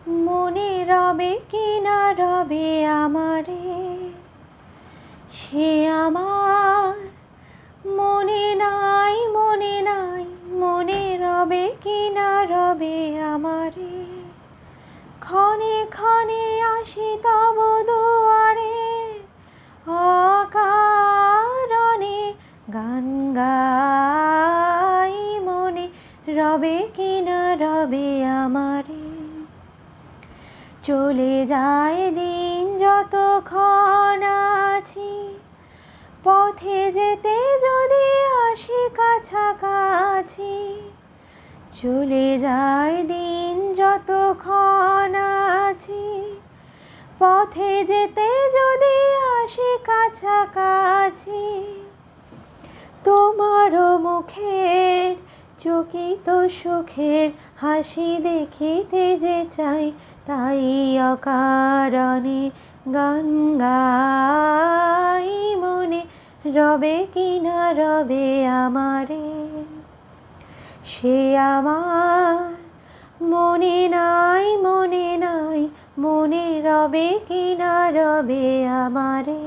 মনে রবে কি না রবে আমারে, সে আমার মনে নাই, মনে নাই, মনে রবে কি না রবে আমারে। ক্ষণে ক্ষণে আসি তব দুয়ারে, অকারণে গান গাই, মনে রবে কি না রবে আমারে। চলে যায় দিন যতক্ষণ আছি, পথে যেতে যদি আসি কাছাকাছি। চলে যায় দিন যতক্ষণ আছি, পথে যেতে যদি আসি কাছাকাছি। তোমারও মুখের চকিত সুখের হাসি দেখিতে যে চাই, তাই অকারণে গান গাই, মনে রবে কি না রবে আমারে। সে আমার মনে নাই, মনে নাই, মনে রবে কি না রবে আমারে।